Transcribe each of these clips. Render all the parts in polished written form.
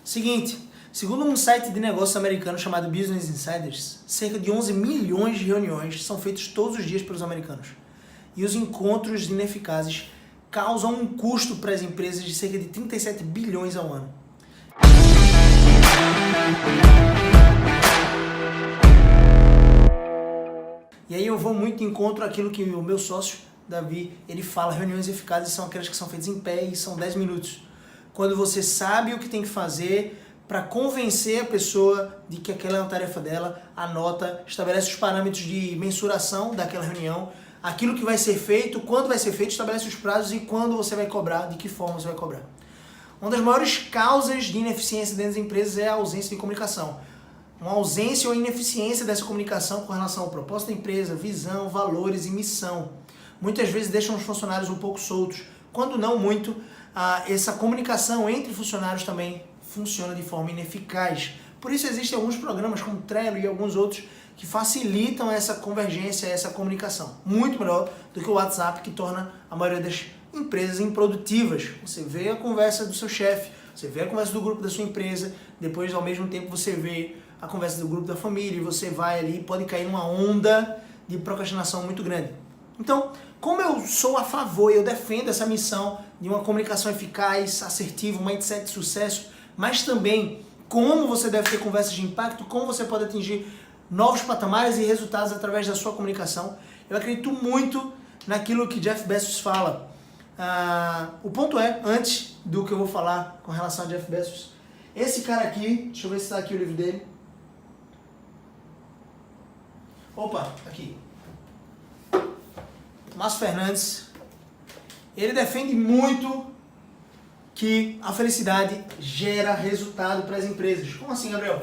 Seguinte, segundo um site de negócios americano chamado Business Insiders, cerca de 11 milhões de reuniões são feitas todos os dias pelos americanos. E os encontros ineficazes causam um custo para as empresas de cerca de 37 bilhões ao ano. E aí eu vou muito em encontro àquilo que o meu sócio, Davi, ele fala: reuniões eficazes são aquelas que são feitas em pé e são 10 minutos. Quando você sabe o que tem que fazer para convencer a pessoa de que aquela é uma tarefa dela, anota, estabelece os parâmetros de mensuração daquela reunião, aquilo que vai ser feito, quando vai ser feito, estabelece os prazos e quando você vai cobrar, de que forma você vai cobrar. Uma das maiores causas de ineficiência dentro das empresas é a ausência de comunicação. Uma ausência ou ineficiência dessa comunicação com relação ao propósito da empresa, visão, valores e missão. Muitas vezes deixam os funcionários um pouco soltos, quando não muito, essa comunicação entre funcionários também funciona de forma ineficaz. Por isso existem alguns programas como Trello e alguns outros que facilitam essa convergência, essa comunicação. Muito melhor do que o WhatsApp, que torna a maioria das empresas improdutivas. Você vê a conversa do seu chefe, você vê a conversa do grupo da sua empresa, depois ao mesmo tempo você vê a conversa do grupo da família e você vai ali, pode cair numa onda de procrastinação muito grande. Então, como eu sou a favor e eu defendo essa missão de uma comunicação eficaz, assertiva, um mindset de sucesso, mas também como você deve ter conversas de impacto, como você pode atingir novos patamares e resultados através da sua comunicação, eu acredito muito naquilo que Jeff Bezos fala. O ponto é, antes do que eu vou falar com relação a Jeff Bezos, esse cara aqui, deixa eu ver se está aqui o livro dele. Opa, aqui. Márcio Fernandes, ele defende muito que a felicidade gera resultado para as empresas. Como assim, Gabriel?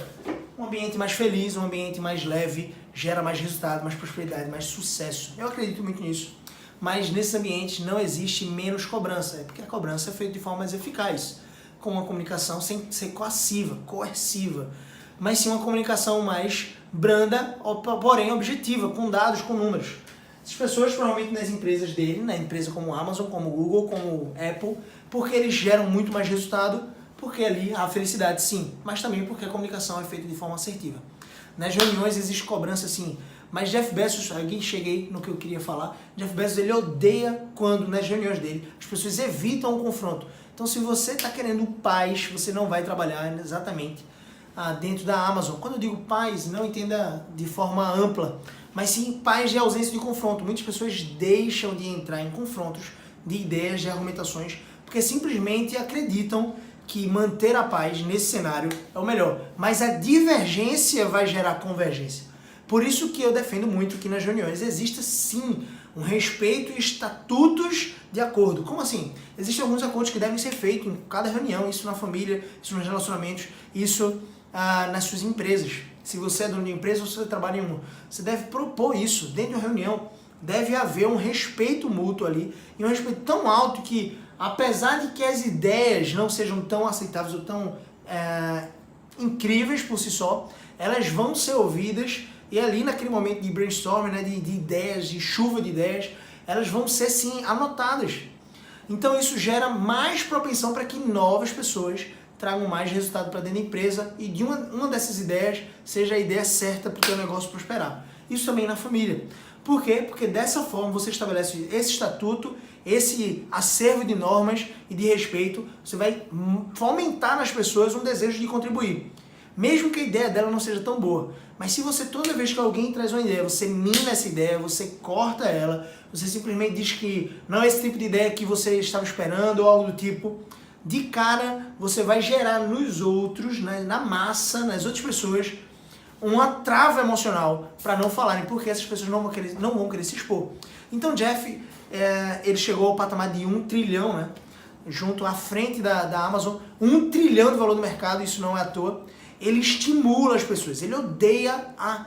Um ambiente mais feliz, um ambiente mais leve, gera mais resultado, mais prosperidade, mais sucesso. Eu acredito muito nisso. Mas nesses ambientes não existe menos cobrança, é porque a cobrança é feita de forma mais eficaz, com uma comunicação sem ser coerciva, mas sim uma comunicação mais branda, porém objetiva, com dados, com números. As pessoas provavelmente nas empresas dele, na empresa como Amazon, como Google, como Apple, porque eles geram muito mais resultado, porque ali há felicidade sim, mas também porque a comunicação é feita de forma assertiva. Nas reuniões existe cobrança sim, mas Jeff Bezos, cheguei no que eu queria falar, Jeff Bezos ele odeia quando nas reuniões dele as pessoas evitam o confronto. Então se você está querendo paz, você não vai trabalhar exatamente dentro da Amazon. Quando eu digo paz, não entenda de forma ampla, mas sim paz de ausência de confronto. Muitas pessoas deixam de entrar em confrontos de ideias, de argumentações, porque simplesmente acreditam que manter a paz nesse cenário é o melhor. Mas a divergência vai gerar convergência. Por isso que eu defendo muito que nas reuniões exista sim um respeito e estatutos de acordo. Como assim? Existem alguns acordos que devem ser feitos em cada reunião, isso na família, isso nos relacionamentos, isso nas suas empresas. Se você é dono de empresa ou se você trabalha em uma, você deve propor isso dentro de uma reunião. Deve haver um respeito mútuo ali, e um respeito tão alto que, apesar de que as ideias não sejam tão aceitáveis ou tão incríveis por si só, elas vão ser ouvidas, e ali naquele momento de brainstorming, né, de ideias, de chuva de ideias, elas vão ser sim anotadas. Então isso gera mais propensão para que novas pessoas tragam mais resultado para dentro da empresa e de uma dessas ideias seja a ideia certa para o teu negócio prosperar. Isso também na família. Por quê? Porque dessa forma você estabelece esse estatuto, esse acervo de normas e de respeito, você vai fomentar nas pessoas um desejo de contribuir. Mesmo que a ideia dela não seja tão boa. Mas se você, toda vez que alguém traz uma ideia, você mina essa ideia, você corta ela, você simplesmente diz que não é esse tipo de ideia que você estava esperando ou algo do tipo, de cara você vai gerar nos outros, na massa, nas outras pessoas, uma trava emocional para não falarem, porque essas pessoas não vão querer se expor. Então Jeff, ele chegou ao patamar de 1 trilhão, né? Junto à frente da Amazon, 1 trilhão de valor do mercado, isso não é à toa. Ele estimula as pessoas, ele odeia a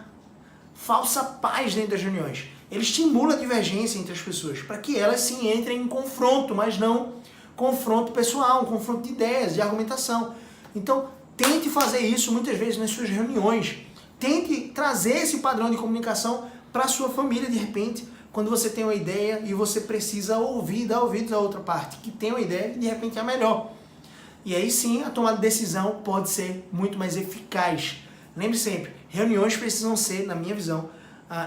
falsa paz dentro das reuniões. Ele estimula a divergência entre as pessoas, para que elas sim entrem em confronto, mas não confronto pessoal, um confronto de ideias, de argumentação. Então, tente fazer isso muitas vezes nas suas reuniões. Tente trazer esse padrão de comunicação para a sua família, de repente, quando você tem uma ideia e você precisa ouvir, dar ouvidos à outra parte, que tem uma ideia e de repente é a melhor. E aí sim, a tomada de decisão pode ser muito mais eficaz. Lembre sempre, reuniões precisam ser, na minha visão,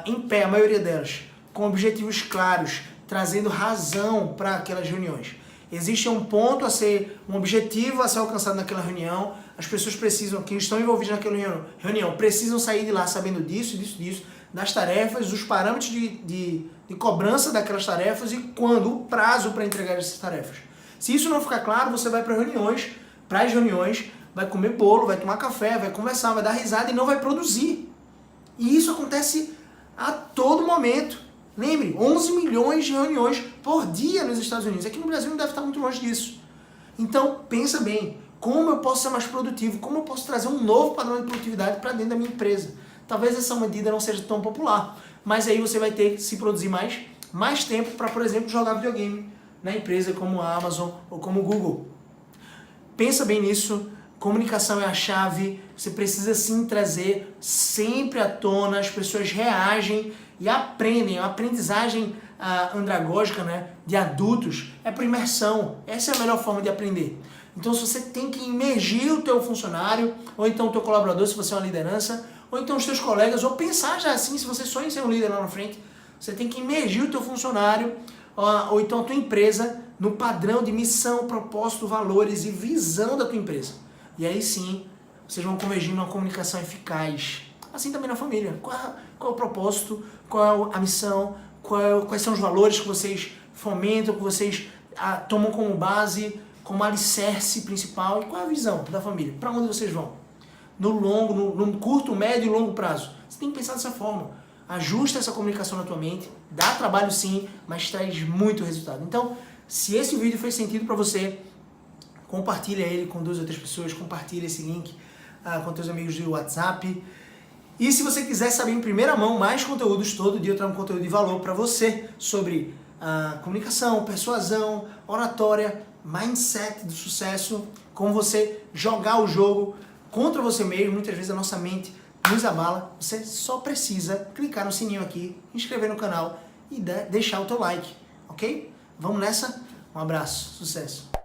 em pé, a maioria delas, com objetivos claros, trazendo razão para aquelas reuniões. Existe um ponto a ser, um objetivo a ser alcançado naquela reunião, as pessoas precisam, que estão envolvidas naquela reunião, precisam sair de lá sabendo disso, das tarefas, os parâmetros de cobrança daquelas tarefas e quando o prazo para entregar essas tarefas. Se isso não ficar claro, você vai para as reuniões, vai comer bolo, vai tomar café, vai conversar, vai dar risada e não vai produzir. E isso acontece a todo momento. Lembre, 11 milhões de reuniões por dia nos Estados Unidos. Aqui no Brasil não deve estar muito longe disso. Então, pensa bem, como eu posso ser mais produtivo? Como eu posso trazer um novo padrão de produtividade para dentro da minha empresa? Talvez essa medida não seja tão popular, mas aí você vai ter que se produzir mais tempo para, por exemplo, jogar videogame na empresa como a Amazon ou como o Google. Pensa bem nisso. Comunicação é a chave, você precisa sim trazer sempre à tona, as pessoas reagem e aprendem, a aprendizagem andragógica, né, de adultos é por imersão, essa é a melhor forma de aprender. Então se você tem que imergir o teu funcionário, ou então o teu colaborador se você é uma liderança, ou então os teus colegas, ou pensar já assim, se você sonha em ser um líder lá na frente, você tem que imergir o teu funcionário, ou então a tua empresa, no padrão de missão, propósito, valores e visão da tua empresa. E aí sim, vocês vão convergir numa comunicação eficaz. Assim também na família. Qual é o propósito? Qual é a missão? Quais são os valores que vocês fomentam, que vocês tomam como base, como alicerce principal? E qual é a visão da família? Para onde vocês vão? No curto, médio e longo prazo. Você tem que pensar dessa forma. Ajusta essa comunicação na tua mente. Dá trabalho sim, mas traz muito resultado. Então, se esse vídeo fez sentido para você, compartilha ele com 2 ou 3 pessoas, compartilha esse link com teus amigos do WhatsApp. E se você quiser saber em primeira mão mais conteúdos, todo dia eu trago um conteúdo de valor para você sobre comunicação, persuasão, oratória, mindset do sucesso, como você jogar o jogo contra você mesmo. Muitas vezes a nossa mente nos abala. Você só precisa clicar no sininho aqui, inscrever no canal e deixar o teu like, ok? Vamos nessa? Um abraço, sucesso!